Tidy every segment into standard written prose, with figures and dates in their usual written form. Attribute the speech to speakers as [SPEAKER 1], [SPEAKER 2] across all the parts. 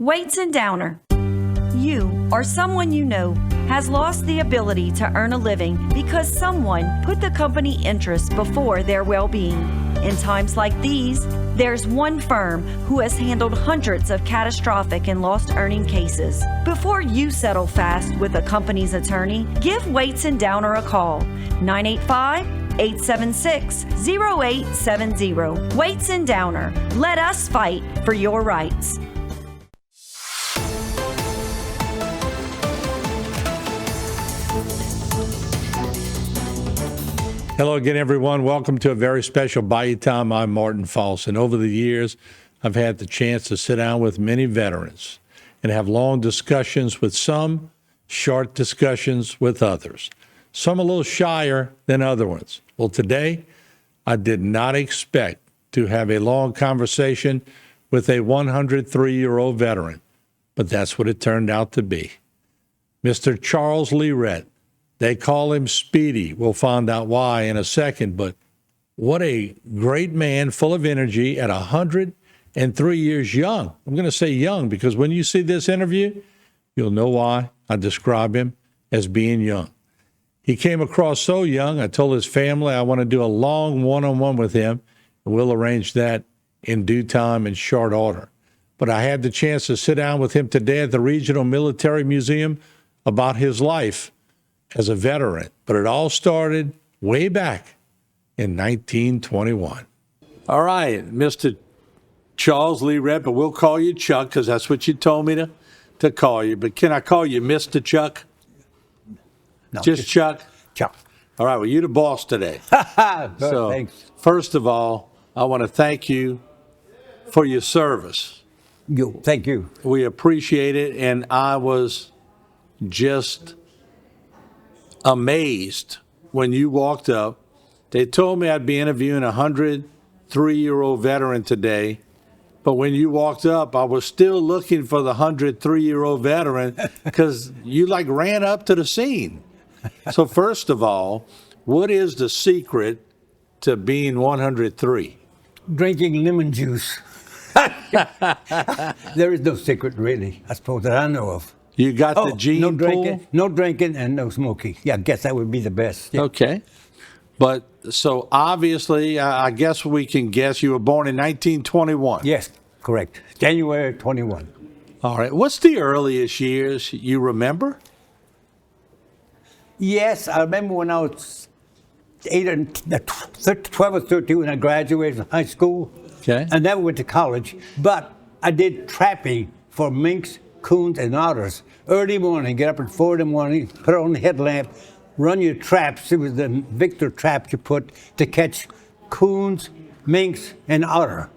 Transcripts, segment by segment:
[SPEAKER 1] Weights and Downer. You or someone you know has lost the ability to earn a living because someone put the company interests before their well-being. In times like these, there's one firm who has handled hundreds of catastrophic and lost earning cases. Before you settle fast with a company's attorney, give Weights and Downer a call. 985-876-0870. Weights and Downer. Let us fight for your rights.
[SPEAKER 2] Hello again, everyone. Welcome to a very special Bayou Time. I'm Martin False, and over the years, I've had the chance to sit down with many veterans and have long discussions with some, short discussions with others. Some a little shyer than other ones. Well, today, I did not expect to have a long conversation with a 103-year-old veteran, but that's what it turned out to be. Mr. Charles Lirette. They call him Speedy. We'll find out why in a second, but what a great man, full of energy at 103 years young. I'm going to say young because when you see this interview, you'll know why I describe him as being young. He came across so young, I told his family I want to do a long one-on-one with him, and we'll arrange that in due time in short order. But I had the chance to sit down with him today at the Regional Military Museum about his life as a veteran, but it all started way back in 1921. All right, Mr. Charles Lirette, but we'll call you Chuck because that's what you told me to call you. But can I call you Mr. Chuck?
[SPEAKER 3] No,
[SPEAKER 2] just Chuck?
[SPEAKER 3] Chuck.
[SPEAKER 2] All right, well, you're the boss today. So,
[SPEAKER 3] thanks.
[SPEAKER 2] First of all, I want to thank you for your service.
[SPEAKER 3] Thank you.
[SPEAKER 2] We appreciate it, and I was just amazed when you walked up. They told me I'd be interviewing a 103-year-old veteran today, but when you walked up, I was still looking for the 103-year-old veteran because you ran up to the scene. So first of all, what is the secret to being 103?
[SPEAKER 3] Drinking lemon juice. There is no secret, really, I suppose, that I know of.
[SPEAKER 2] You got the gene
[SPEAKER 3] no
[SPEAKER 2] pool?
[SPEAKER 3] drinking, no drinking, and no smoking. Yeah, I guess that would be the best. Yeah.
[SPEAKER 2] Okay. But so obviously, I guess we can guess you were born in 1921.
[SPEAKER 3] Yes, correct. January 21.
[SPEAKER 2] All right. What's the earliest years you remember?
[SPEAKER 3] Yes, I remember when I was 12 or 13 when I graduated from high school.
[SPEAKER 2] Okay.
[SPEAKER 3] I never went to college, but I did trapping for minks, coons, and otters. Early morning, get up at 4 in the morning, put on the headlamp, run your traps. It was the Victor traps you put to catch coons, minks, and otter.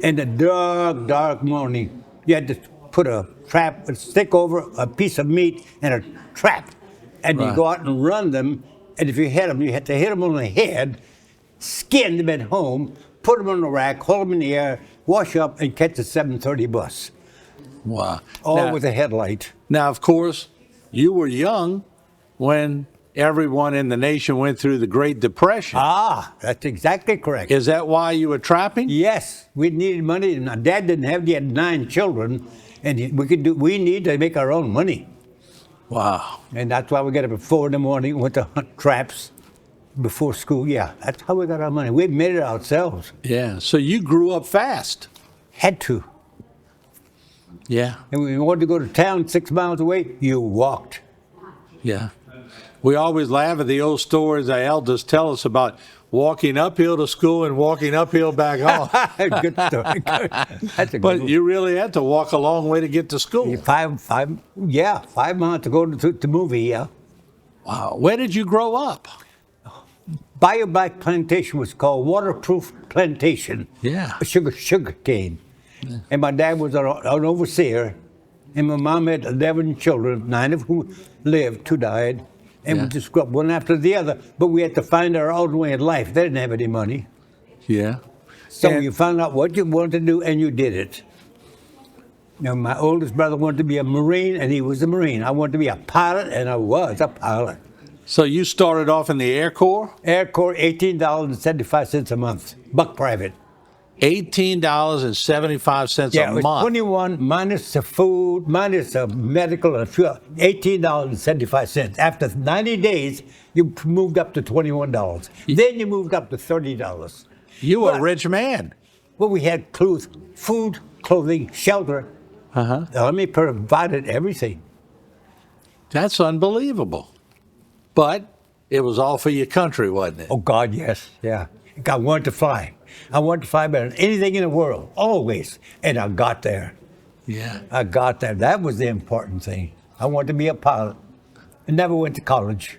[SPEAKER 3] In the dark, dark morning, you had to put a trap, a stick over a piece of meat and a trap. And you go out and run them. And if you hit them, you had to hit them on the head, skin them at home, put them on the rack, hold them in the air, wash up, and catch the 7:30 bus.
[SPEAKER 2] Wow.
[SPEAKER 3] All with a headlight.
[SPEAKER 2] Now, of course, you were young when everyone in the nation went through the Great Depression.
[SPEAKER 3] Ah, that's exactly correct.
[SPEAKER 2] Is that why you were trapping?
[SPEAKER 3] Yes, we needed money. My dad didn't have, he had 9 children, and we need to make our own money.
[SPEAKER 2] Wow.
[SPEAKER 3] And that's why we got up at 4 in the morning, went to hunt traps before school. Yeah, that's how we got our money. We made it ourselves.
[SPEAKER 2] Yeah, so you grew up fast.
[SPEAKER 3] Had to.
[SPEAKER 2] Yeah.
[SPEAKER 3] And when you wanted to go to town 6 miles away, you walked.
[SPEAKER 2] Yeah. We always laugh at the old stories our elders tell us about walking uphill to school and walking uphill back home.
[SPEAKER 3] Good story. That's a good
[SPEAKER 2] But
[SPEAKER 3] one.
[SPEAKER 2] you really had to walk a long way to get to school.
[SPEAKER 3] 5 miles to go to the movie, yeah.
[SPEAKER 2] Wow. Where did you grow up?
[SPEAKER 3] Bayou Black Plantation was called Waterproof Plantation.
[SPEAKER 2] Yeah.
[SPEAKER 3] Sugar cane. Yeah. And my dad was an overseer, and my mom had 11 children, 9 of whom lived, 2 died. And we just grew up one after the other, but we had to find our own way in life. They didn't have any money.
[SPEAKER 2] Yeah.
[SPEAKER 3] So you found out what you wanted to do, and you did it. Now, my oldest brother wanted to be a Marine, and he was a Marine. I wanted to be a pilot, and I was a pilot.
[SPEAKER 2] So you started off in the Air Corps?
[SPEAKER 3] Air Corps, $18.75 a month, buck private.
[SPEAKER 2] $18.75
[SPEAKER 3] Yeah,
[SPEAKER 2] a
[SPEAKER 3] it was
[SPEAKER 2] month.
[SPEAKER 3] 21 minus the food, minus the medical and fuel, $18.75. After 90 days, you moved up to $21. Then you moved up to $30.
[SPEAKER 2] You were a
[SPEAKER 3] But-
[SPEAKER 2] rich man.
[SPEAKER 3] Well, we had clothes, food, clothing, shelter.
[SPEAKER 2] Uh-huh.
[SPEAKER 3] The Army provided everything.
[SPEAKER 2] That's unbelievable. But it was all for your country, wasn't it?
[SPEAKER 3] Oh, God, yes. Yeah. I wanted to fly. I wanted to fly better than anything in the world, always. And I got there.
[SPEAKER 2] Yeah.
[SPEAKER 3] I got there. That was the important thing. I wanted to be a pilot. I never went to college.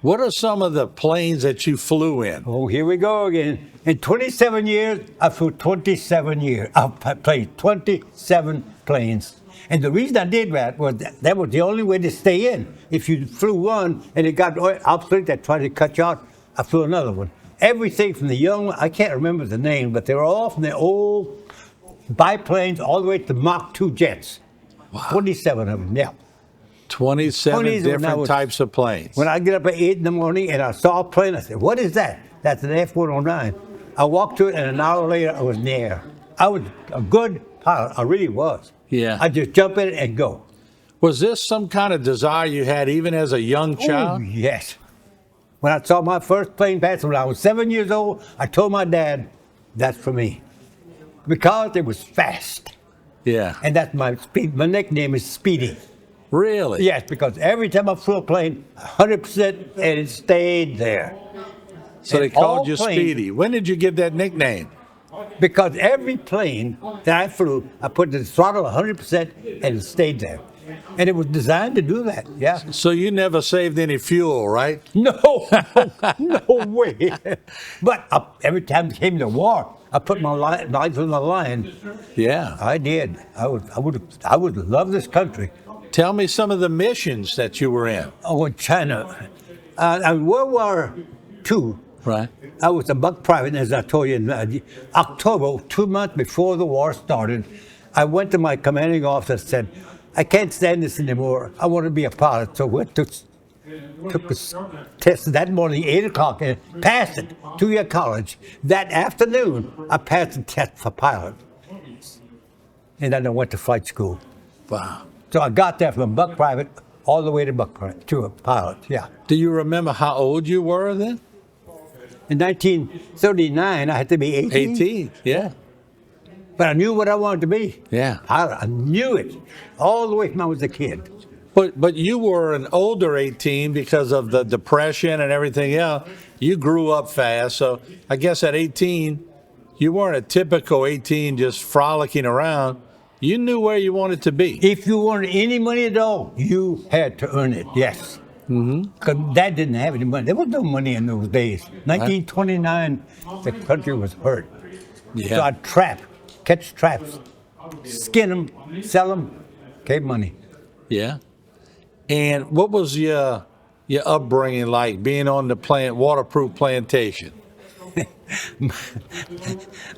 [SPEAKER 2] What are some of the planes that you flew in?
[SPEAKER 3] Oh, here we go again. In 27 years, I flew 27 years. I played 27 planes. And the reason I did that was that was the only way to stay in. If you flew one and it got obsolete, they tried to cut you out, I flew another one. Everything from the young, I can't remember the name, but they were all from the old biplanes all the way to Mach 2 jets. Wow. 27 of them, yeah.
[SPEAKER 2] 27
[SPEAKER 3] 20s when I
[SPEAKER 2] different
[SPEAKER 3] was-
[SPEAKER 2] types of planes.
[SPEAKER 3] When I get up at 8 in the morning and I saw a plane, I said, what is that? That's an F-109. I walked to it, and an hour later, I was in the air. I was a good pilot. I really was.
[SPEAKER 2] Yeah.
[SPEAKER 3] I just jump in it and go.
[SPEAKER 2] Was this some kind of desire you had even as a young child?
[SPEAKER 3] Ooh, yes. When I saw my first plane pass when I was 7 years old, I told my dad, that's for me. Because it was fast.
[SPEAKER 2] Yeah.
[SPEAKER 3] And that's my speed. My nickname is Speedy.
[SPEAKER 2] Really?
[SPEAKER 3] Yes, because every time I flew a plane, 100%, and it stayed there.
[SPEAKER 2] So they
[SPEAKER 3] And all
[SPEAKER 2] called you
[SPEAKER 3] planes-
[SPEAKER 2] Speedy. When did you get that nickname?
[SPEAKER 3] Because every plane that I flew, I put the throttle 100% and it stayed there. And it was designed to do that, yeah.
[SPEAKER 2] So you never saved any fuel, right?
[SPEAKER 3] No, no way. But every time it came to war, I put my life on the line.
[SPEAKER 2] Yeah.
[SPEAKER 3] I did. I would love this country.
[SPEAKER 2] Tell me some of the missions that you were in.
[SPEAKER 3] Oh, in China. In World War II,
[SPEAKER 2] Right.
[SPEAKER 3] I was a buck private, as I told you, in October, 2 months before the war started. I went to my commanding officer and said, I can't stand this anymore. I want to be a pilot. So we took a test that morning, 8 o'clock, and passed it, 2-year college. That afternoon, I passed the test for pilot. And then I went to flight school.
[SPEAKER 2] Wow.
[SPEAKER 3] So I got there from buck private all the way to buck private, to a pilot, yeah.
[SPEAKER 2] Do you remember how old you were then?
[SPEAKER 3] In 1939, I had to be 18.
[SPEAKER 2] 18. Yeah.
[SPEAKER 3] But I knew what I wanted to be.
[SPEAKER 2] Yeah.
[SPEAKER 3] I knew it all the way from I was a kid.
[SPEAKER 2] But you were an older 18 because of the Depression and everything else. You grew up fast. So I guess at 18, you weren't a typical 18 just frolicking around. You knew where you wanted to be.
[SPEAKER 3] If you wanted any money at all, you had to earn it, yes. Because Dad didn't have any money. There was no money in those days. 1929, the country was hurt.
[SPEAKER 2] Yeah.
[SPEAKER 3] So I'd catch traps, skin them, sell them, gave money.
[SPEAKER 2] Yeah. And what was your upbringing like, being on the waterproof plantation?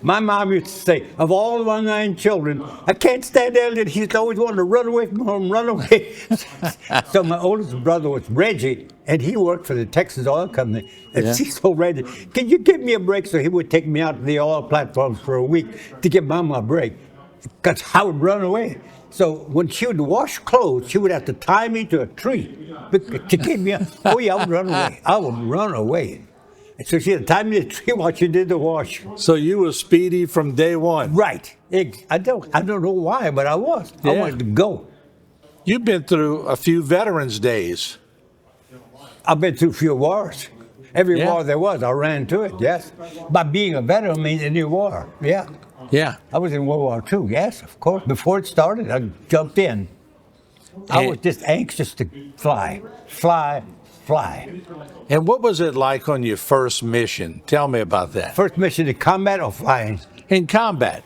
[SPEAKER 3] My mom used to say, of all my 9 children, I can't stand there. He used to always want to run away from home, run away. So my oldest brother was Reggie, and he worked for the Texas Oil Company. And
[SPEAKER 2] Yeah.
[SPEAKER 3] she told Reggie, can you give me a break? So he would take me out to the oil platforms for a week to give Mama a break, because I would run away. So when she would wash clothes, she would have to tie me to a tree to keep me up. Oh yeah, I would run away. I would run away. So she had tied me to a tree while she did the wash.
[SPEAKER 2] So you were Speedy from day one.
[SPEAKER 3] Right. I don't know why, but I was. I
[SPEAKER 2] Yeah.
[SPEAKER 3] wanted to go.
[SPEAKER 2] You've been through a few Veterans Days.
[SPEAKER 3] I've been through a few wars. Every
[SPEAKER 2] Yeah.
[SPEAKER 3] war there was, I ran to it, yes. By being a veteran means any war, yeah.
[SPEAKER 2] Yeah.
[SPEAKER 3] I was in World War II, yes, of course. Before it started, I jumped in. I was just anxious to fly.
[SPEAKER 2] And what was it like on your first mission? Tell me about that.
[SPEAKER 3] First mission to combat or flying.
[SPEAKER 2] In combat.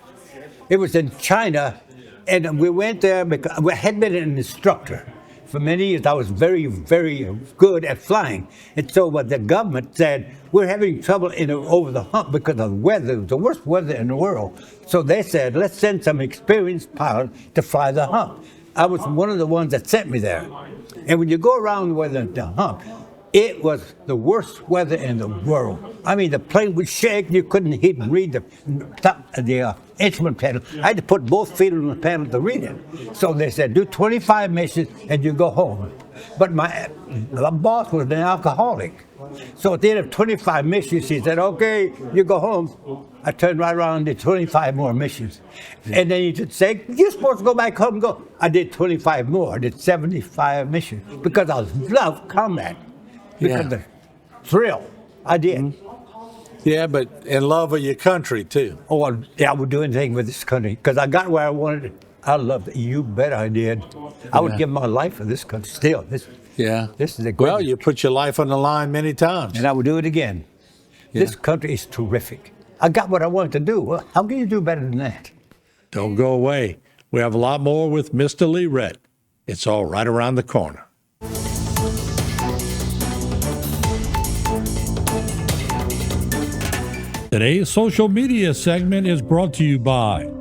[SPEAKER 3] It was in China, and we went there because I had been an instructor. For many years, I was very, very good at flying. And so what the government said, we're having trouble over the hump because of the weather. It was the worst weather in the world. So they said, let's send some experienced pilot to fly the hump. I was one of the ones that sent me there. And when you go around with the hump, It was the worst weather in the world. I mean, the plane would shake. You couldn't even read the instrument panel. I had to put both feet on the panel to read it. So they said, do 25 missions and you go home. But my boss was an alcoholic. So at the end of 25 missions, he said, okay, you go home. I turned right around and did 25 more missions. And then he would say, you're supposed to go back home and go. I did 25 more. I did 75 missions because I loved combat. Because of the thrill. I did.
[SPEAKER 2] Yeah, but in love of your country, too.
[SPEAKER 3] Oh, yeah, I would do anything with this country because I got where I wanted it. I loved it. You bet I did. I would give my life for this country still. This is a great.
[SPEAKER 2] Well, you put your life on the line many times.
[SPEAKER 3] And I would do it again.
[SPEAKER 2] Yeah.
[SPEAKER 3] This country is terrific. I got what I wanted to do. Well, how can you do better than that?
[SPEAKER 2] Don't go away. We have a lot more with Mr. Lirette. It's all right around the corner. Today's social media segment is brought to you by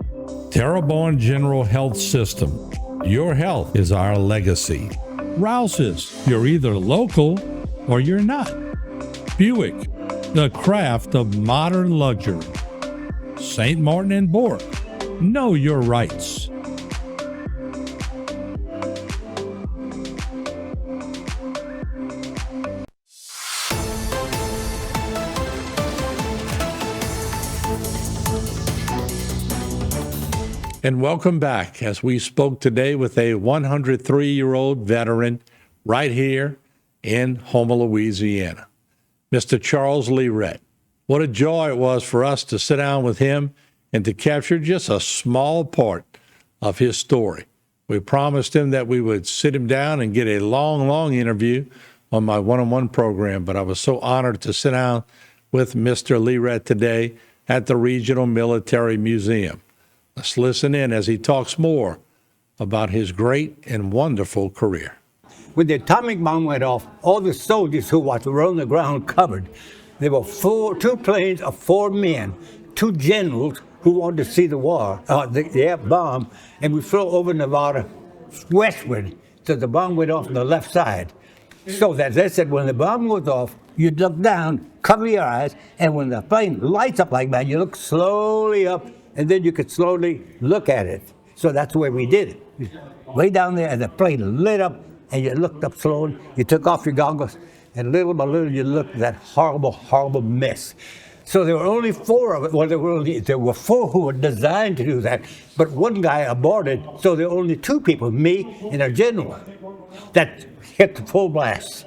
[SPEAKER 2] Terrebonne General Health System. Your health is our legacy. Rouse's, you're either local or you're not. Buick, the craft of modern luxury. St. Martin and Bork, know your rights. And welcome back as we spoke today with a 103-year-old veteran right here in Houma, Louisiana, Mr. Charles Lirette. What a joy it was for us to sit down with him and to capture just a small part of his story. We promised him that we would sit him down and get a long interview on my one-on-one program, but I was so honored to sit down with Mr. Lirette today at the Regional Military Museum. Let's listen in as he talks more about his great and wonderful career.
[SPEAKER 3] When the atomic bomb went off, all the soldiers who were on the ground covered. There were two planes of 4 men, 2 generals who wanted to see the war, the bomb, and we flew over Nevada westward. So the bomb went off on the left side. So that they said when the bomb goes off, you look down, cover your eyes, and when the plane lights up like that, you look slowly up, and then you could slowly look at it. So that's the way we did it. Way down there, and the plane lit up, and you looked up slowly. You took off your goggles, and little by little, you looked at that horrible mess. So there were only 4 of it. Well, there were 4 who were designed to do that, but one guy aborted. So there were only 2 people, me and a general, that hit the full blast.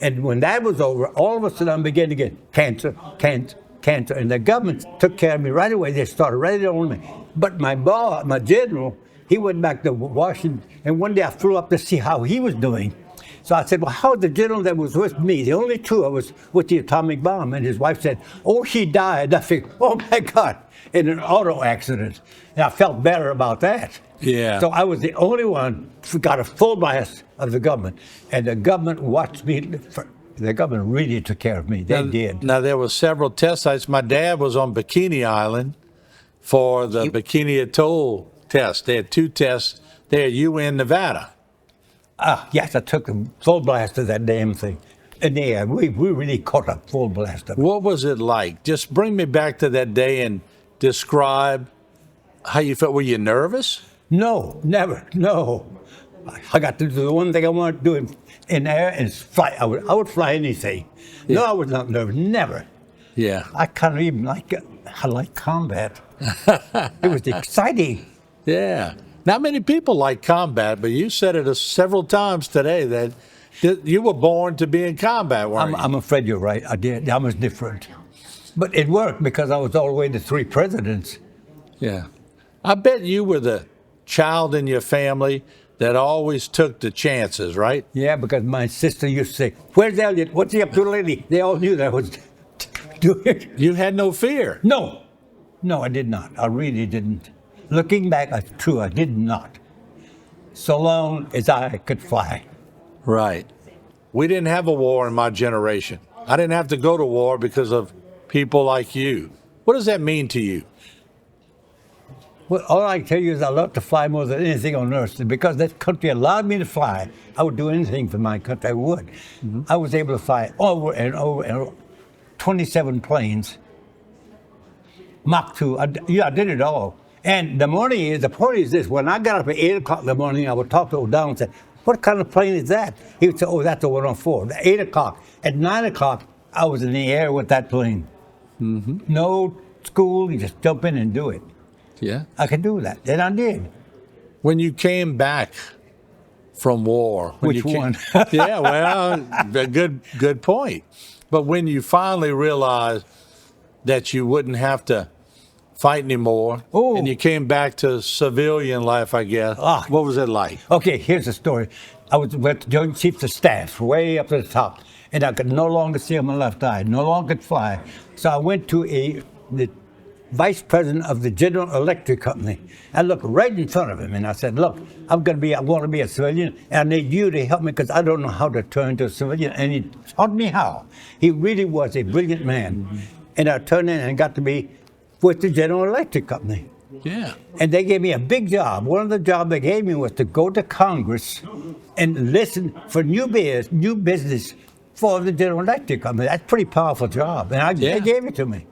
[SPEAKER 3] And when that was over, all of a sudden I began to get cancer. And the government took care of me right away. They started right on me. But my boss, my general, he went back to Washington, and one day I flew up to see how he was doing. So I said, well, how's the general that was with me? The only 2 of us with the atomic bomb. And his wife said, oh, he died. I figured, oh, my God, in an auto accident. And I felt better about that.
[SPEAKER 2] Yeah.
[SPEAKER 3] So I was the only one who got a full blast of the government. And the government watched me. The government really took care of me. They did.
[SPEAKER 2] Now, there were several test sites. My dad was on Bikini Island for the Bikini Atoll test. They had 2 tests there, in Nevada.
[SPEAKER 3] Yes, I took a full blast of that damn thing. And yeah, we really caught a full blast of it.
[SPEAKER 2] What was it like? Just bring me back to that day and describe how you felt. Were you nervous?
[SPEAKER 3] No, never, no. I got to do the one thing I wanted to do in air and fly. I would fly anything. Yeah. No, I was not nervous, never.
[SPEAKER 2] Yeah.
[SPEAKER 3] I kind of even like it. I like combat. It was exciting.
[SPEAKER 2] Yeah. Not many people like combat, but you said it several times today that you were born to be in combat, weren't you?
[SPEAKER 3] I'm afraid you're right. I did. I was different. But it worked because I was all the way to 3 presidents.
[SPEAKER 2] Yeah. I bet you were the child in your family that always took the chances, right?
[SPEAKER 3] Yeah, because my sister used to say, where's Elliot? What's he up to lately? They all knew that I was doing it.
[SPEAKER 2] You had no fear.
[SPEAKER 3] No, I did not. I really didn't. Looking back, it's true, I did not. So long as I could fly.
[SPEAKER 2] Right. We didn't have a war in my generation. I didn't have to go to war because of people like you. What does that mean to you?
[SPEAKER 3] Well, all I can tell you is I love to fly more than anything on earth. And because that country allowed me to fly, I would do anything for my country. I would. I was able to fly over and over and over, 27 planes. Mach 2. I did it all. And the point is this. When I got up at 8 o'clock in the morning, I would talk to O'Donnell and say, what kind of plane is that? He would say, oh, that's a 104. At 8 o'clock. At 9 o'clock, I was in the air with that plane. No school, you just jump in and do it.
[SPEAKER 2] Yeah.
[SPEAKER 3] I could do that. And I did.
[SPEAKER 2] When you came back from war.
[SPEAKER 3] Which one?
[SPEAKER 2] Yeah, well, a good point. But when you finally realized that you wouldn't have to fight anymore, and you came back to civilian life, I guess, what was it like?
[SPEAKER 3] Okay, here's the story. I was with the Joint Chiefs of Staff, way up to the top, and I could no longer see on my left eye, no longer could fly. So I went to the vice president of the General Electric Company. I looked right in front of him and I said, look, I want to be a civilian and I need you to help me because I don't know how to turn to a civilian. And he taught me how. He really was a brilliant man. And I turned in and got to be with the General Electric Company.
[SPEAKER 2] Yeah.
[SPEAKER 3] And they gave me a big job. One of the jobs they gave me was to go to Congress and listen for new business for the General Electric Company. That's a pretty powerful job. And they gave it to me.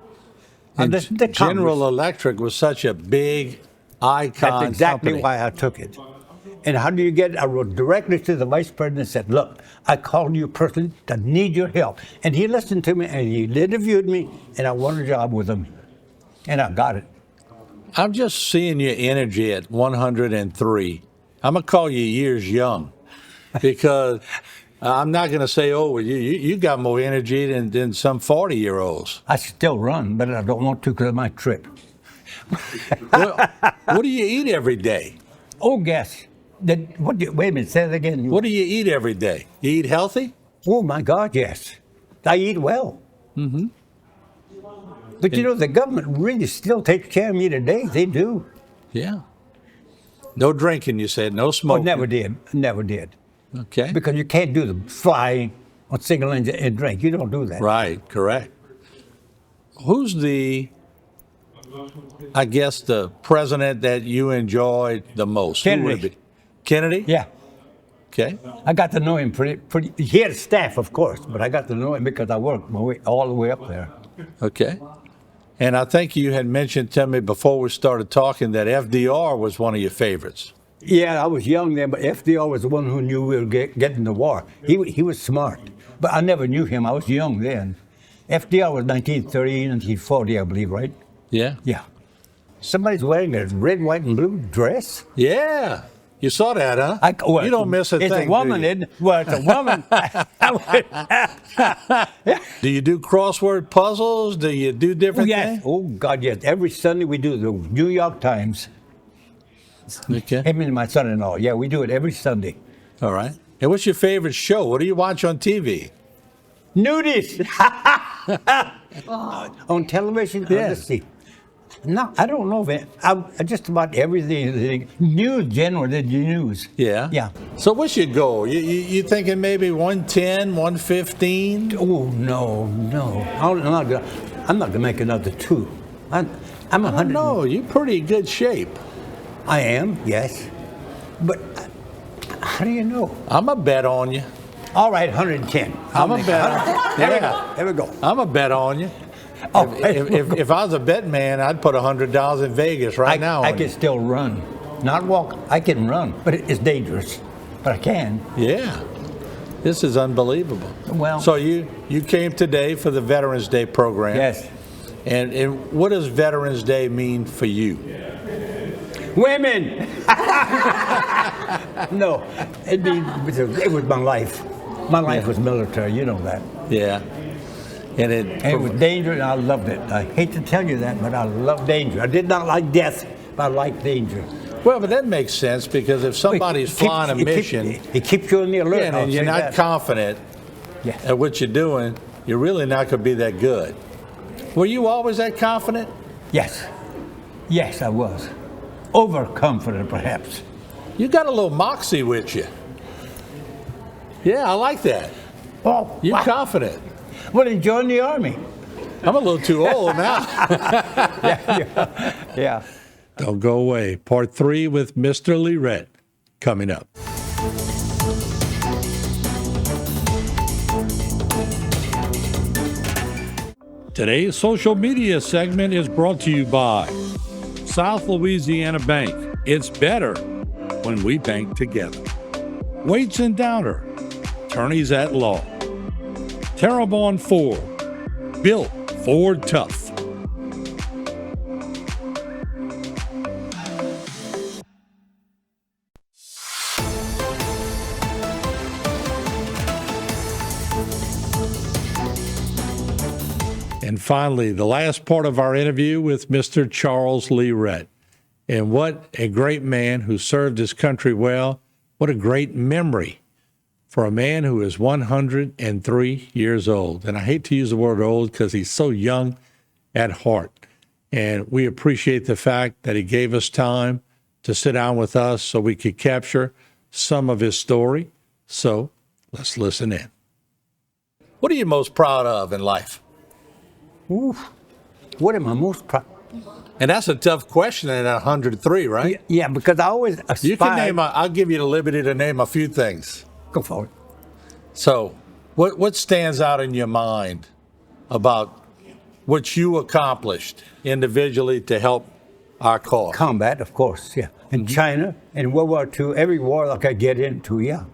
[SPEAKER 2] And General Electric was such a big icon.
[SPEAKER 3] That's exactly
[SPEAKER 2] company.
[SPEAKER 3] why I took it. And how do you get it? I wrote directly to the vice president and said, look, I called you personally to need your help. And he listened to me and he interviewed me and I won a job with him. And I got it.
[SPEAKER 2] I'm just seeing your energy at 103. I'm going to call you years young because I'm not going to say, oh, you got more energy than some 40-year-olds.
[SPEAKER 3] I still run, but I don't want to because of my trip.
[SPEAKER 2] What do you eat every day?
[SPEAKER 3] Oh, guess. Wait a minute, say that again.
[SPEAKER 2] What do you eat every day? You eat healthy?
[SPEAKER 3] Oh, my God, yes. I eat well. Mm-hmm. But you know, the government really still takes care of me today. They do.
[SPEAKER 2] Yeah. No drinking, you said. No
[SPEAKER 3] Oh,
[SPEAKER 2] smoking.
[SPEAKER 3] never did. Never did.
[SPEAKER 2] Okay.
[SPEAKER 3] Because you can't do the flying on single engine and drink. You don't do that.
[SPEAKER 2] Right, correct. Who's the president that you enjoyed the most?
[SPEAKER 3] Kennedy.
[SPEAKER 2] Who would it be? Kennedy?
[SPEAKER 3] Yeah.
[SPEAKER 2] Okay.
[SPEAKER 3] I got to know him pretty. He had staff, of course, but I got to know him because I worked my way all the way up there.
[SPEAKER 2] Okay. And I think you had mentioned to me before we started talking that FDR was one of your favorites.
[SPEAKER 3] Yeah, I was young then, but FDR was the one who knew we were getting the war. He was smart, but I never knew him. I was young then. FDR was 1930, 1940, I believe, right?
[SPEAKER 2] Yeah?
[SPEAKER 3] Yeah. Somebody's wearing a red, white, and blue dress?
[SPEAKER 2] Yeah. You saw that, huh? You don't miss a thing.
[SPEAKER 3] It's a woman, isn't it? Well, it's a woman.
[SPEAKER 2] Do you do crossword puzzles? Do you do different things?
[SPEAKER 3] Oh, God, yes. Every Sunday we do the New York Times.
[SPEAKER 2] Okay.
[SPEAKER 3] Him and my son-in-law. Yeah, we do it every Sunday.
[SPEAKER 2] All right. And what's your favorite show? What do you watch on TV?
[SPEAKER 3] Nudies. On television?
[SPEAKER 2] Yeah.
[SPEAKER 3] Let's see. No, I don't know. I just about everything. News, general, the news.
[SPEAKER 2] Yeah?
[SPEAKER 3] Yeah.
[SPEAKER 2] So what's your goal? You thinking maybe 110, 115?
[SPEAKER 3] Oh, no. I'm not going to make another 2. I'm 100.
[SPEAKER 2] No, you're pretty good shape.
[SPEAKER 3] I am, yes. But how do you know?
[SPEAKER 2] I'm a bet on you.
[SPEAKER 3] All right, 110.
[SPEAKER 2] I'm a bet.
[SPEAKER 3] There we go.
[SPEAKER 2] I'm a bet on you.
[SPEAKER 3] Oh,
[SPEAKER 2] If I was a bet man, I'd put $100 in Vegas now.
[SPEAKER 3] I can still run. Not walk. I can run, but it's dangerous. But I can.
[SPEAKER 2] Yeah. This is unbelievable.
[SPEAKER 3] Well.
[SPEAKER 2] So you came today for the Veterans Day program.
[SPEAKER 3] Yes.
[SPEAKER 2] And what does Veterans Day mean for you?
[SPEAKER 3] Women! No, it was my life. My life was military, you know that.
[SPEAKER 2] Yeah. And
[SPEAKER 3] it was dangerous, and I loved it. I hate to tell you that, but I love danger. I did not like death, but I like danger.
[SPEAKER 2] Well, but that makes sense because if somebody's flying a mission...
[SPEAKER 3] It keeps you on the alert.
[SPEAKER 2] Yeah, and you're not confident at what you're doing, you're really not going to be that good. Were you always that confident?
[SPEAKER 3] Yes. Yes, I was. Overconfident, perhaps.
[SPEAKER 2] You got a little moxie with you. Yeah, I like that.
[SPEAKER 3] Oh,
[SPEAKER 2] you're
[SPEAKER 3] wow.
[SPEAKER 2] confident.
[SPEAKER 3] Well, then join the Army.
[SPEAKER 2] I'm a little too old now.
[SPEAKER 3] Yeah.
[SPEAKER 2] Don't go away. Part 3 with Mr. Lirette coming up. Today's social media segment is brought to you by South Louisiana Bank. It's better when we bank together. Waits and Downer, attorneys at law. Terrebonne Ford, built Ford tough. And finally, the last part of our interview with Mr. Charles Lirette. And what a great man who served his country well. What a great memory for a man who is 103 years old. And I hate to use the word old because he's so young at heart. And we appreciate the fact that he gave us time to sit down with us so we could capture some of his story. So let's listen in. What are you most proud of in life?
[SPEAKER 3] Ooh, what am I most proud?
[SPEAKER 2] And that's a tough question at 103, right?
[SPEAKER 3] Yeah, because I always aspired.
[SPEAKER 2] You can name, I'll give you the liberty to name a few things.
[SPEAKER 3] Go for it.
[SPEAKER 2] So, what stands out in your mind about what you accomplished individually to help our cause?
[SPEAKER 3] Combat, of course, yeah. In China, in World War II, every war I could get into, yeah.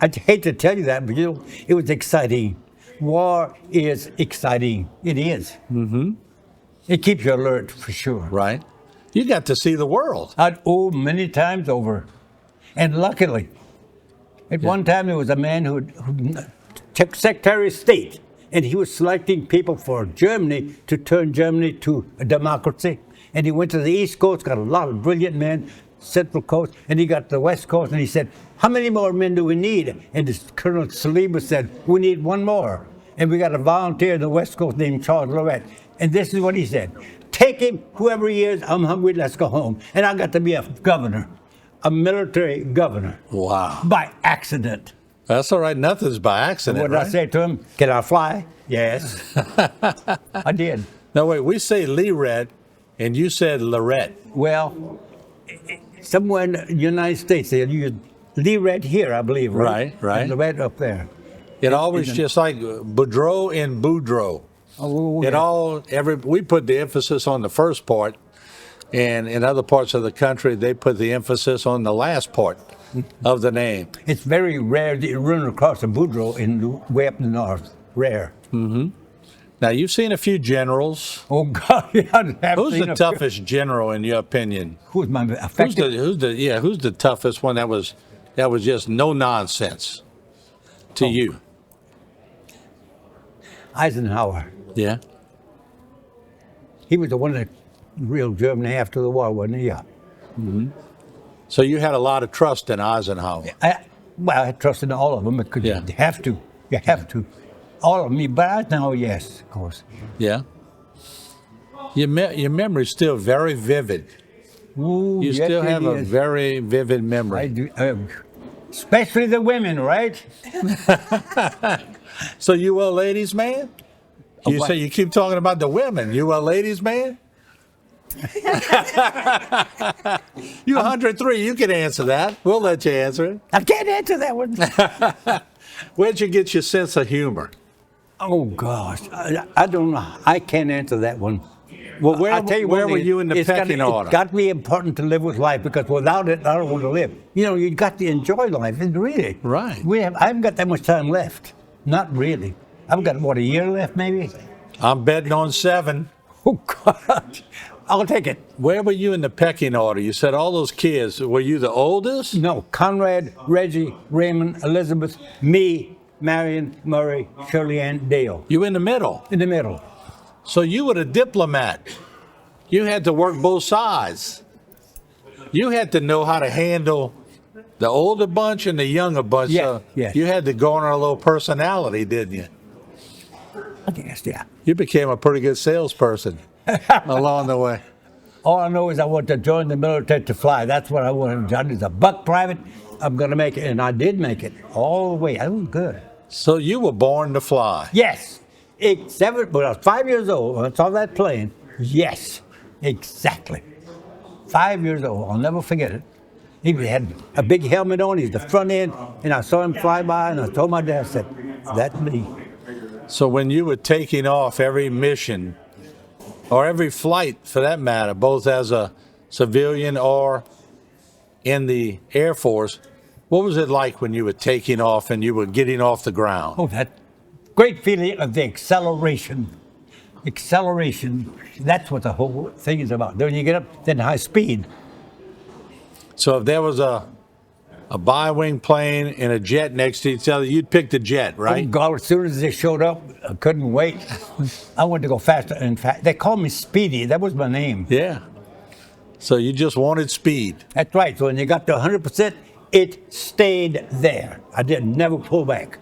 [SPEAKER 3] I'd hate to tell you that, but it was exciting. War is exciting. It is. Mm-hmm. It keeps you alert, for sure.
[SPEAKER 2] Right. You got to see the world.
[SPEAKER 3] Many times over. And luckily, at one time there was a man who took Secretary of State, and he was selecting people for Germany to turn Germany to a democracy. And he went to the East Coast, got a lot of brilliant men, Central Coast, and he got to the West Coast, and he said, how many more men do we need? And this Colonel Saliba said, we need one more. And we got a volunteer in the West Coast named Charles Lirette. And this is what he said. Take him, whoever he is, I'm hungry, let's go home. And I got to be a governor, a military governor.
[SPEAKER 2] Wow.
[SPEAKER 3] By accident.
[SPEAKER 2] That's all right. Nothing's by accident,
[SPEAKER 3] What did I say to him? Can I fly? Yes. I did.
[SPEAKER 2] No, wait, we say Lirette, and you said Lirette.
[SPEAKER 3] Well, somewhere in the United States, they use Lirette here, I believe, right?
[SPEAKER 2] Right.
[SPEAKER 3] And Lirette up there.
[SPEAKER 2] It always just like Boudreaux and Boudreaux.
[SPEAKER 3] Oh,
[SPEAKER 2] We put the emphasis on the first part, and in other parts of the country, they put the emphasis on the last part of the name.
[SPEAKER 3] It's very rare to run across a Boudreaux way up in the north. Rare.
[SPEAKER 2] Mm-hmm. Now, you've seen a few generals.
[SPEAKER 3] Oh, God. Yeah,
[SPEAKER 2] who's the toughest general, in your opinion?
[SPEAKER 3] Who's my affected?
[SPEAKER 2] Who's the toughest one that was just no nonsense to you?
[SPEAKER 3] Eisenhower.
[SPEAKER 2] Yeah.
[SPEAKER 3] He was the one that real Germany after the war, wasn't he? Yeah.
[SPEAKER 2] Mm-hmm. So you had a lot of trust in Eisenhower.
[SPEAKER 3] I had trust in all of them because you have to. You have to. All of me, but Eisenhower, yes, of course.
[SPEAKER 2] Yeah. Your memory's still very vivid.
[SPEAKER 3] Ooh,
[SPEAKER 2] you still have a very vivid memory.
[SPEAKER 3] I do, especially the women, right?
[SPEAKER 2] So you were a ladies' man? You say you keep talking about the women. You were a ladies' man? You're 103. You can answer that. We'll let you answer it.
[SPEAKER 3] I can't answer that one.
[SPEAKER 2] Where'd you get your sense of humor?
[SPEAKER 3] Oh, gosh. I don't know. I can't answer that one.
[SPEAKER 2] Well, where were you in the pecking order?
[SPEAKER 3] It's got to be important to live with life because without it, I don't want to live. You got to enjoy life, really.
[SPEAKER 2] Right.
[SPEAKER 3] I haven't got that much time left. Not really. I've got, a year left maybe?
[SPEAKER 2] I'm betting on 7.
[SPEAKER 3] Oh, God. I'll take it.
[SPEAKER 2] Where were you in the pecking order? You said all those kids. Were you the oldest?
[SPEAKER 3] No. Conrad, Reggie, Raymond, Elizabeth, me, Marion, Murray, Shirley Ann, Dale.
[SPEAKER 2] You in the middle?
[SPEAKER 3] In the middle.
[SPEAKER 2] So you were the diplomat. You had to work both sides. You had to know how to handle the older bunch and the younger bunch.
[SPEAKER 3] Yeah, yeah.
[SPEAKER 2] You had to garner a little personality, didn't you?
[SPEAKER 3] I guess, yeah.
[SPEAKER 2] You became a pretty good salesperson along the way.
[SPEAKER 3] All I know is I want to join the military to fly. That's what I wanted to do. As a buck private, I'm going to make it. And I did make it all the way. I was good.
[SPEAKER 2] So you were born to fly?
[SPEAKER 3] Yes. When I was 5 years old, when I saw that plane, yes, exactly. 5 years old. I'll never forget it. He had a big helmet on. He's the front end, and I saw him fly by, and I told my dad, I said, "That's me."
[SPEAKER 2] So when you were taking off every mission, or every flight for that matter, both as a civilian or in the Air Force, what was it like when you were taking off and you were getting off the ground?
[SPEAKER 3] Oh, that great feeling of the acceleration. Acceleration, that's what the whole thing is about. Then you get up, then high speed.
[SPEAKER 2] So if there was a bi-wing plane and a jet next to each other, you'd pick the jet,
[SPEAKER 3] Oh,
[SPEAKER 2] right?
[SPEAKER 3] God, as soon as they showed up, I couldn't wait. I wanted to go faster. In fact, they called me Speedy. That was my name.
[SPEAKER 2] Yeah. So you just wanted speed.
[SPEAKER 3] That's right. So when you got to 100%, it stayed there. I didn't never pull back.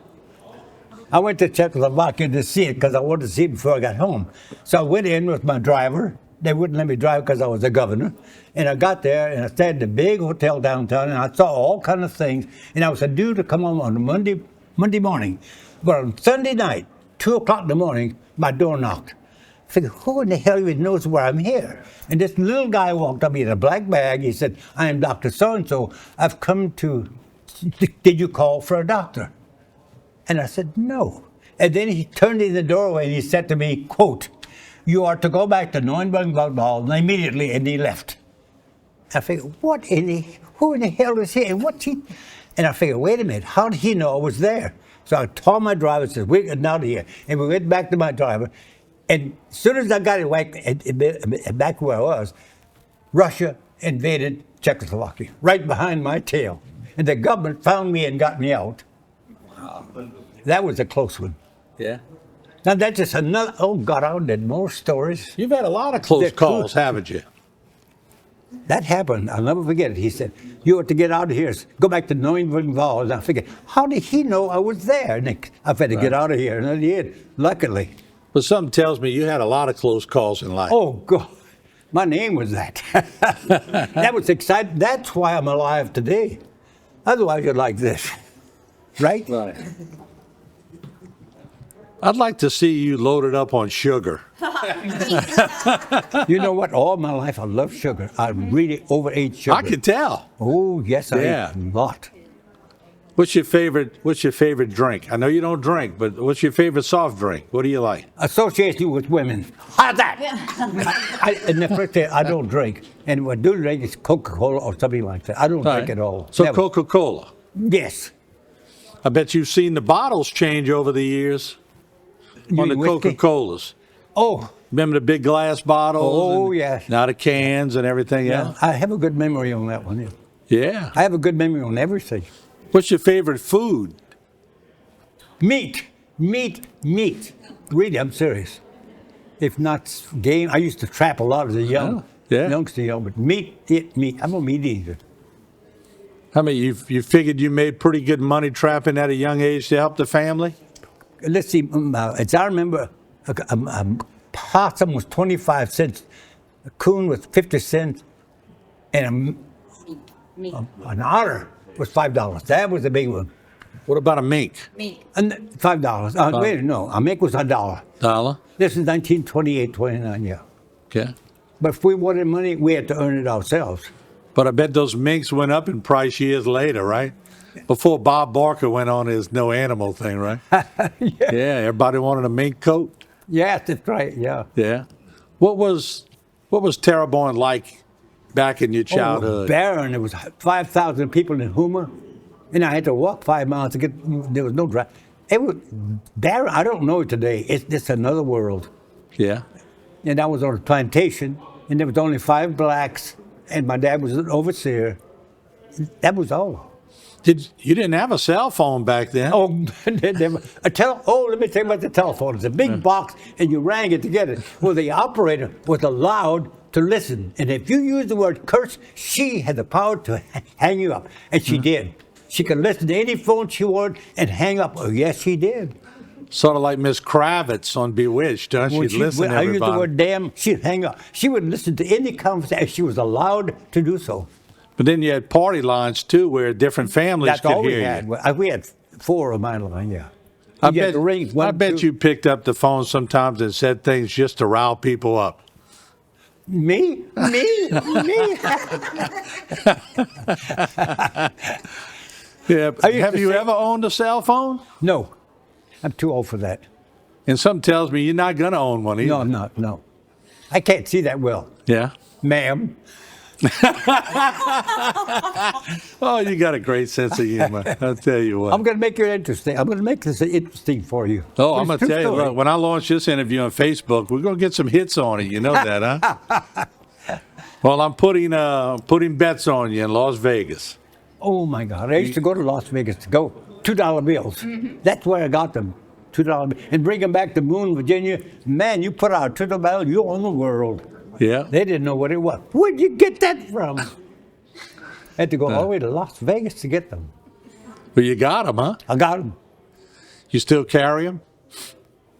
[SPEAKER 3] I went to Czechoslovakia to see it because I wanted to see it before I got home. So I went in with my driver. They wouldn't let me drive because I was a governor. And I got there and I stayed in a big hotel downtown and I saw all kind of things. And I was due to come home on a Monday morning. But on Sunday night, 2 o'clock in the morning, my door knocked. I figured, who in the hell even knows where I'm here? And this little guy walked up, he had a black bag. He said, "I am Dr. So-and-so. I've come to, did you call for a doctor?" And I said, "No." And then he turned in the doorway and he said to me, quote, "You are to go back to Neuenberg immediately," and he left. I figured, who in the hell is he? And what's he? And I figured, wait a minute, how did he know I was there? So I told my driver, I said, "We're getting out of here." And we went back to my driver. And as soon as I got it back where I was, Russia invaded Czechoslovakia, right behind my tail. And the government found me and got me out. That was a close one.
[SPEAKER 2] Yeah.
[SPEAKER 3] Now that's just another, oh God, I did more stories.
[SPEAKER 2] You've had a lot of close calls, haven't you?
[SPEAKER 3] That happened, I'll never forget it. He said, "You ought to get out of here. Go back to Neuenberg." And I figured, how did he know I was there? And I've had to get out of here, and I did, luckily.
[SPEAKER 2] But something tells me you had a lot of close calls in life.
[SPEAKER 3] Oh, God. My name was that. That was exciting. That's why I'm alive today. Otherwise, you're like this. Right?
[SPEAKER 2] Right. I'd like to see you loaded up on sugar.
[SPEAKER 3] You know what? All my life, I love sugar. I really overate sugar.
[SPEAKER 2] I can tell.
[SPEAKER 3] Oh, yes, I
[SPEAKER 2] Yeah.
[SPEAKER 3] ate a lot.
[SPEAKER 2] What's your favorite drink? I know you don't drink, but what's your favorite soft drink? What do you like?
[SPEAKER 3] Association with women. How's that? In the first day, I don't drink. And what I do drink is Coca-Cola or something like that. I don't drink at all.
[SPEAKER 2] So
[SPEAKER 3] Never.
[SPEAKER 2] Coca-Cola.
[SPEAKER 3] Yes.
[SPEAKER 2] I bet you've seen the bottles change over the years on the
[SPEAKER 3] mean whiskey?
[SPEAKER 2] Coca-Colas.
[SPEAKER 3] Oh,
[SPEAKER 2] Remember the big glass bottles?
[SPEAKER 3] Oh,
[SPEAKER 2] and
[SPEAKER 3] yes.
[SPEAKER 2] Now the cans and everything
[SPEAKER 3] yeah.
[SPEAKER 2] else?
[SPEAKER 3] I have a good memory on that one. Yeah.
[SPEAKER 2] Yeah.
[SPEAKER 3] I have a good memory on everything.
[SPEAKER 2] What's your favorite food?
[SPEAKER 3] Meat. Really, I'm serious. If not game, I used to trap a lot as a youngster, but eat meat. I'm a meat eater.
[SPEAKER 2] I mean, you figured you made pretty good money trapping at a young age to help the family?
[SPEAKER 3] Let's see, as I remember, a possum was 25 cents, a coon was 50 cents, and an otter was $5. That was a big one.
[SPEAKER 2] What about a mink?
[SPEAKER 3] And $5. Wait, no, a mink was $1.
[SPEAKER 2] Dollar?
[SPEAKER 3] This is 1928, 29, yeah.
[SPEAKER 2] Okay.
[SPEAKER 3] But if we wanted money, we had to earn it ourselves.
[SPEAKER 2] But I bet those minks went up in price years later, right? Before Bob Barker went on his no animal thing, right? Yeah, everybody wanted a mink coat.
[SPEAKER 3] Yeah, that's right, yeah.
[SPEAKER 2] Yeah. What was Terrebonne like back in your childhood?
[SPEAKER 3] Oh, barren. There was 5,000 people in Houma, and I had to walk 5 miles to get. There was no drive. It was barren. I don't know it today. It's just another world.
[SPEAKER 2] Yeah.
[SPEAKER 3] And I was on a plantation, and there was only 5 blacks, and my dad was an overseer. That was all.
[SPEAKER 2] You didn't have a cell phone back then?
[SPEAKER 3] Oh, let me tell you about the telephone. It's a big box, and you rang it to get it. Well, the operator was allowed to listen, and if you used the word curse, she had the power to hang you up, and she did. She could listen to any phone she wanted and hang up. Oh, yes, she did.
[SPEAKER 2] Sort of like Miss Kravitz on Bewitched, huh? She'd listen to
[SPEAKER 3] I used
[SPEAKER 2] everybody.
[SPEAKER 3] the word damn, she'd hang up. She would listen to any conversation. She was allowed to do so.
[SPEAKER 2] But then you had party lines, too, where different families
[SPEAKER 3] That's
[SPEAKER 2] could
[SPEAKER 3] all we
[SPEAKER 2] hear
[SPEAKER 3] had.
[SPEAKER 2] you.
[SPEAKER 3] We had 4 of my line, yeah.
[SPEAKER 2] I
[SPEAKER 3] You get the rings, one,
[SPEAKER 2] bet
[SPEAKER 3] two.
[SPEAKER 2] you picked up the phone sometimes and said things just to rile people up.
[SPEAKER 3] Me?
[SPEAKER 2] Yeah.
[SPEAKER 3] I used
[SPEAKER 2] Have
[SPEAKER 3] to
[SPEAKER 2] you
[SPEAKER 3] say-
[SPEAKER 2] ever owned a cell phone?
[SPEAKER 3] No, I'm too old for that.
[SPEAKER 2] And something tells me you're not going to own one either.
[SPEAKER 3] No, I'm not. No, I can't see that well,
[SPEAKER 2] Yeah.
[SPEAKER 3] ma'am.
[SPEAKER 2] Oh, you got a great sense of humor. I'll tell you what.
[SPEAKER 3] I'm going to make it interesting. I'm going to make this interesting for you.
[SPEAKER 2] Oh,
[SPEAKER 3] But
[SPEAKER 2] I'm going
[SPEAKER 3] it's
[SPEAKER 2] to
[SPEAKER 3] true
[SPEAKER 2] tell you,
[SPEAKER 3] story.
[SPEAKER 2] look, when I launch this interview on Facebook, we're going to get some hits on it. You know that, huh? Well, I'm putting bets on you in Las Vegas.
[SPEAKER 3] Oh my God! I used to go to Las Vegas to go $2 bills. That's where I got them, $2 and bring them back to Moon, Virginia. Man, you put out $2 bill, you own the world.
[SPEAKER 2] Yeah.
[SPEAKER 3] They didn't know what it was. Where'd you get that from? Had to go all the way to Las Vegas to get them.
[SPEAKER 2] Well, you got them, huh?
[SPEAKER 3] I got them.
[SPEAKER 2] You still carry them?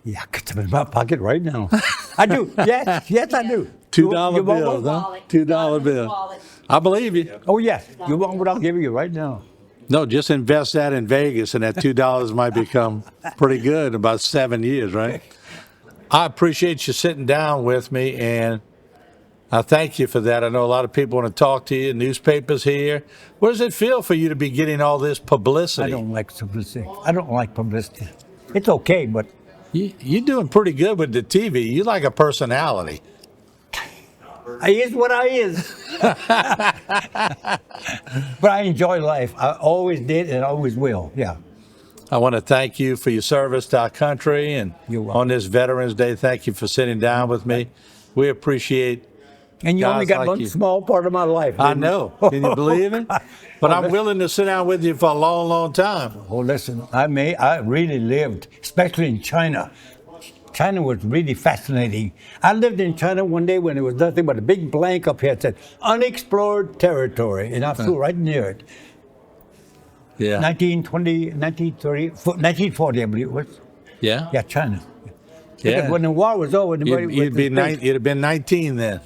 [SPEAKER 3] Yeah, I got them in my pocket right now. I do. Yes, I do.
[SPEAKER 2] $2
[SPEAKER 3] You want
[SPEAKER 2] bills,
[SPEAKER 3] one?
[SPEAKER 2] huh? $2 bill. I believe you.
[SPEAKER 3] Oh yes. You want what I'll give you right now?
[SPEAKER 2] No, just invest that in Vegas, and that $2 might become pretty good in about 7 years, right? I appreciate you sitting down with me, and I thank you for that. I know a lot of people want to talk to you, newspapers here. What does it feel for you to be getting all this publicity?
[SPEAKER 3] I don't like publicity. I don't like publicity. It's okay, but
[SPEAKER 2] You're doing pretty good with the TV. You like a personality.
[SPEAKER 3] I is what I is. But I enjoy life. I always did and always will. Yeah.
[SPEAKER 2] I want to thank you for your service to our country, and
[SPEAKER 3] You're welcome.
[SPEAKER 2] on this Veterans Day, thank you for sitting down with me. We appreciate.
[SPEAKER 3] And you only
[SPEAKER 2] Guys
[SPEAKER 3] got
[SPEAKER 2] like
[SPEAKER 3] one
[SPEAKER 2] you.
[SPEAKER 3] small part of my life.
[SPEAKER 2] I
[SPEAKER 3] didn't you?
[SPEAKER 2] know. Can you believe it? But I'm willing to sit down with you for a long, long time.
[SPEAKER 3] Oh, listen, I really lived, especially in China. China was really fascinating. I lived in China one day when there was nothing but a big blank up here that said unexplored territory, and I flew right near it.
[SPEAKER 2] Yeah.
[SPEAKER 3] 1920, 1930, 1940, I believe it was.
[SPEAKER 2] Yeah.
[SPEAKER 3] Yeah, China.
[SPEAKER 2] Yeah.
[SPEAKER 3] Because when the war was over,
[SPEAKER 2] You'd have been 19 then.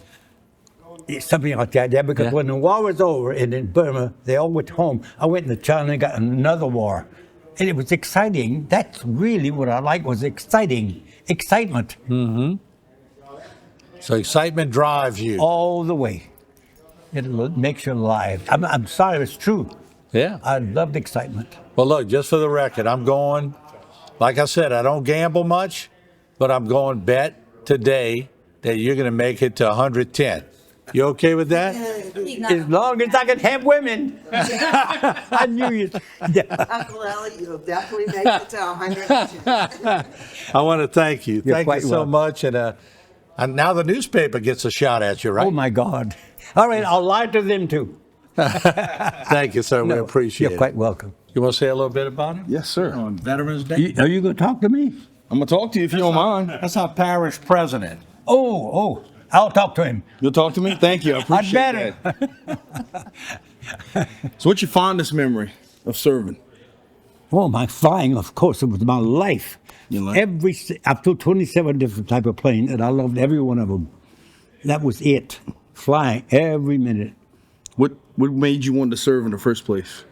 [SPEAKER 3] something like that. Yeah, because
[SPEAKER 2] Yeah.
[SPEAKER 3] when the war was over and in Burma, they all went home. I went to China and got another war. And it was exciting. That's really what I like was exciting. Excitement
[SPEAKER 2] So excitement drives you.
[SPEAKER 3] all the way. It makes you alive. I'm sorry, it's true.
[SPEAKER 2] Yeah.
[SPEAKER 3] I loved excitement.
[SPEAKER 2] Well, look, just for the record, I'm going, like I said, I don't gamble much, but I'm going bet today that you're going to make it to 110. You okay with that?
[SPEAKER 3] As long as I can have women. I knew you. Yeah.
[SPEAKER 4] Uncle Ellie, you'll definitely make it to 102.
[SPEAKER 2] I want to thank you.
[SPEAKER 3] You're
[SPEAKER 2] Thank you
[SPEAKER 3] quite
[SPEAKER 2] so
[SPEAKER 3] welcome.
[SPEAKER 2] much. And now the newspaper gets a shot at you, right?
[SPEAKER 3] Oh, my God. All right, I'll lie to them, too.
[SPEAKER 2] Thank you, sir. We
[SPEAKER 3] No,
[SPEAKER 2] appreciate
[SPEAKER 3] You're
[SPEAKER 2] it.
[SPEAKER 3] quite welcome.
[SPEAKER 2] You want to say a little bit about it?
[SPEAKER 5] Yes, sir.
[SPEAKER 2] On Veterans Day?
[SPEAKER 3] Are you going to talk to me?
[SPEAKER 5] I'm gonna talk to you if you don't mind.
[SPEAKER 2] That's our parish president.
[SPEAKER 3] Oh, I'll talk to him.
[SPEAKER 5] You'll talk to me? Thank you. I
[SPEAKER 3] I'd
[SPEAKER 5] appreciate
[SPEAKER 3] better.
[SPEAKER 5] that. So what's your fondest memory of serving?
[SPEAKER 3] Oh, my flying, of course, it was my life.
[SPEAKER 5] Your life?
[SPEAKER 3] I flew 27 different type of planes, and I loved every one of them. That was it. Flying every minute.
[SPEAKER 5] What made you want to serve in the first place?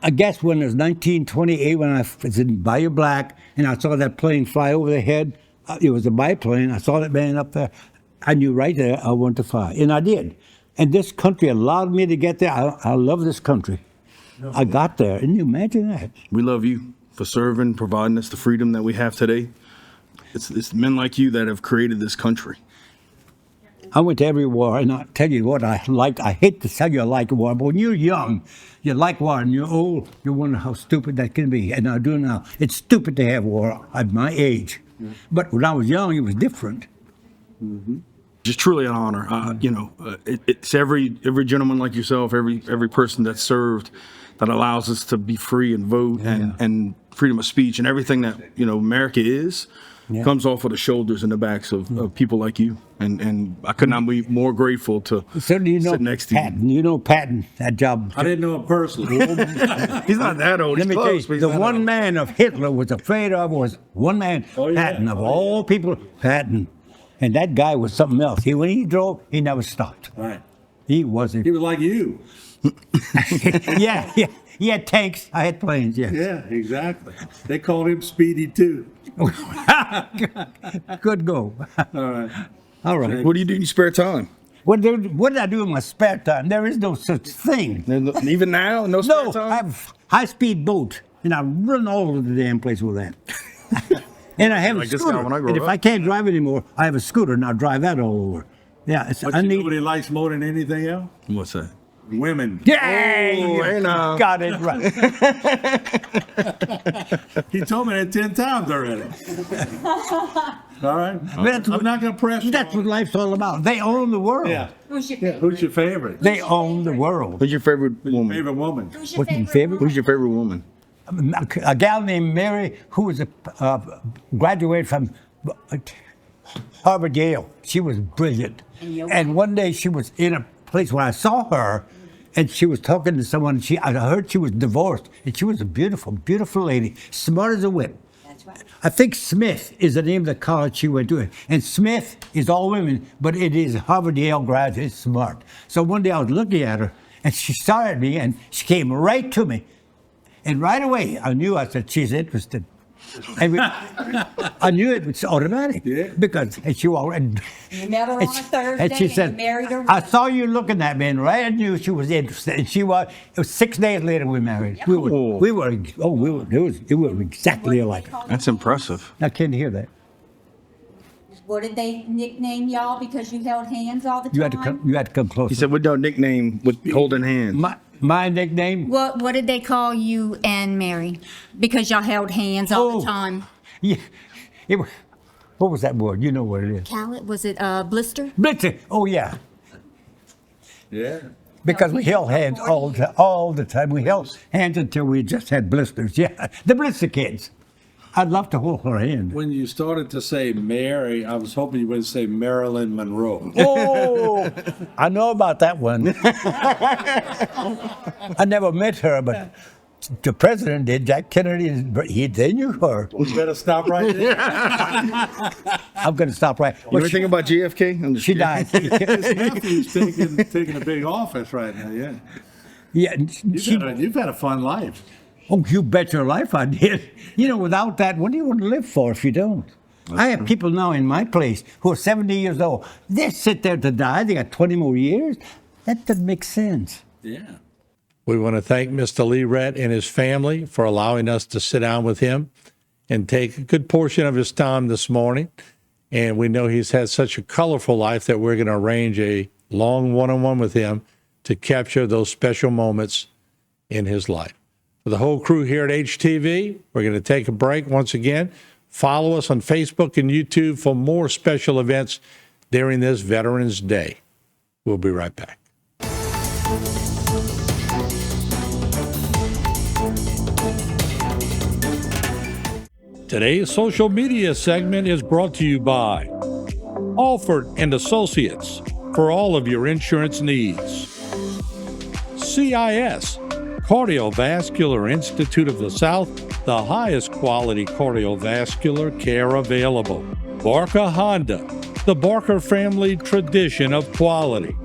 [SPEAKER 3] I guess when it was 1928, when I was in Bayou Black, and I saw that plane fly over the head, it was a biplane. I saw that man up there. I knew right there I wanted to fly, and I did. And this country allowed me to get there. I love this country. I got there. Can you imagine that?
[SPEAKER 5] We love you for serving, providing us the freedom that we have today. It's men like you that have created this country.
[SPEAKER 3] I went to every war, and I tell you what I liked. I hate to tell you I like war, but when you're young, you like war, and you're old, you wonder how stupid that can be. And I do now. It's stupid to have war at my age. But when I was young, it was different.
[SPEAKER 5] Just truly an honor. It's every gentleman like yourself, every person that served, that allows us to be free and vote and freedom of speech and everything that America is.
[SPEAKER 3] Yeah.
[SPEAKER 5] Comes off of the shoulders and the backs of people like you, and I could not be more grateful to
[SPEAKER 3] Certainly,
[SPEAKER 5] sit next to
[SPEAKER 3] Patton. You know Patton, that job.
[SPEAKER 2] I didn't know him personally.
[SPEAKER 5] you. He's not that old.
[SPEAKER 3] Let
[SPEAKER 5] He's
[SPEAKER 3] me tell
[SPEAKER 5] close,
[SPEAKER 3] you,
[SPEAKER 5] but he's
[SPEAKER 3] the
[SPEAKER 5] not
[SPEAKER 3] one
[SPEAKER 5] that old.
[SPEAKER 3] man of Hitler was afraid of was one man, Patton, of all people, Patton. And that guy was something else. When he drove, he never stopped.
[SPEAKER 2] Right.
[SPEAKER 3] He wasn't.
[SPEAKER 2] He was like you.
[SPEAKER 3] Yeah. He had tanks. I had planes, yes.
[SPEAKER 2] Yeah, exactly. They called him Speedy, too.
[SPEAKER 3] Good go.
[SPEAKER 2] All right.
[SPEAKER 3] All right.
[SPEAKER 5] What do you do in your spare time?
[SPEAKER 3] What did I do in my spare time? There is no such thing.
[SPEAKER 5] Even now, no spare
[SPEAKER 3] No,
[SPEAKER 5] time?
[SPEAKER 3] I have high-speed boat, and I run all over the damn place with that. And I have a
[SPEAKER 5] Like this guy
[SPEAKER 3] scooter.
[SPEAKER 5] when I grow
[SPEAKER 3] And if
[SPEAKER 5] up.
[SPEAKER 3] I can't drive anymore, I have a scooter, and I'll drive that all over. Yeah, it's,
[SPEAKER 2] But
[SPEAKER 3] I
[SPEAKER 2] you know
[SPEAKER 3] need.
[SPEAKER 2] what he likes more than anything else?
[SPEAKER 5] What's that?
[SPEAKER 2] Women.
[SPEAKER 3] Yeah,
[SPEAKER 5] Oh, hey now.
[SPEAKER 3] got it right.
[SPEAKER 2] He told me that 10 times already. All right.
[SPEAKER 3] That's
[SPEAKER 2] I'm not going to press you.
[SPEAKER 3] That's what life's all about. They own the world.
[SPEAKER 2] Yeah.
[SPEAKER 6] Who's your
[SPEAKER 2] Who's your favorite?
[SPEAKER 3] They own the world.
[SPEAKER 5] Who's your favorite woman?
[SPEAKER 2] Favorite woman?
[SPEAKER 6] Who's your
[SPEAKER 3] What's your
[SPEAKER 6] favorite?
[SPEAKER 3] favorite?
[SPEAKER 5] Who's your favorite woman?
[SPEAKER 3] A gal named Mary, who was a graduate from Harvard Yale. She was brilliant. And one day she was in a place where I saw her, and she was talking to someone. I heard she was divorced, and she was a beautiful, beautiful lady, smart as a whip.
[SPEAKER 6] That's right.
[SPEAKER 3] I think Smith is the name of the college she went to. And Smith is all women, but it is Harvard Yale graduate, it's smart. So one day I was looking at her, and she saw at me, and she came right to me. And right away, I said, she's interested. And I knew it was automatic.
[SPEAKER 2] Yeah.
[SPEAKER 3] Because she already.
[SPEAKER 6] You met her on a Thursday
[SPEAKER 3] and she
[SPEAKER 6] and
[SPEAKER 3] said,
[SPEAKER 6] you married her.
[SPEAKER 3] I saw you looking at me, and right I knew she was interested. And she was. It was 6 days later we married. We were exactly alike.
[SPEAKER 5] That's impressive.
[SPEAKER 3] I can't hear that.
[SPEAKER 6] What did they nickname y'all because you held hands all the time?
[SPEAKER 3] You had to come closer.
[SPEAKER 5] He said, "What your nickname with holding hands?"
[SPEAKER 3] My nickname.
[SPEAKER 6] What did they call you and Mary? Because y'all held hands all the time.
[SPEAKER 3] Yeah. What was that word? You know what it is.
[SPEAKER 6] Callet, was it blister?
[SPEAKER 3] Blitzer. Oh yeah.
[SPEAKER 2] Yeah.
[SPEAKER 3] Because we held hands all the time. We held hands until we just had blisters. Yeah, the blister kids. I'd love to hold her hand.
[SPEAKER 2] When you started to say Mary, I was hoping you would say Marilyn Monroe.
[SPEAKER 3] Oh, I know about that one. I never met her, but the president did. Jack Kennedy, they knew her.
[SPEAKER 2] You better stop right there.
[SPEAKER 3] I'm going to stop right.
[SPEAKER 5] You ever think about JFK? I'm just
[SPEAKER 3] She
[SPEAKER 5] kidding.
[SPEAKER 3] died.
[SPEAKER 2] His nephew's taking a big office right now, yeah.
[SPEAKER 3] Yeah,
[SPEAKER 2] You've had a fun life.
[SPEAKER 3] oh, you bet your life I did. You know, without that, what do you want to live for if you don't? I have people now in my place who are 70 years old. They sit there to die. They got 20 more years. That doesn't make sense.
[SPEAKER 2] Yeah. We want to thank Mr. Lirette and his family for allowing us to sit down with him and take a good portion of his time this morning. And we know he's had such a colorful life that we're going to arrange a long one-on-one with him to capture those special moments in his life. For the whole crew here at HTV, we're going to take a break once again. Follow us on Facebook and YouTube for more special events during this Veterans Day. We'll be right back. Today's social media segment is brought to you by Alford and Associates for all of your insurance needs. CIS, Cardiovascular Institute of the South, the highest quality cardiovascular care available. Barker Honda, the Barker family tradition of quality.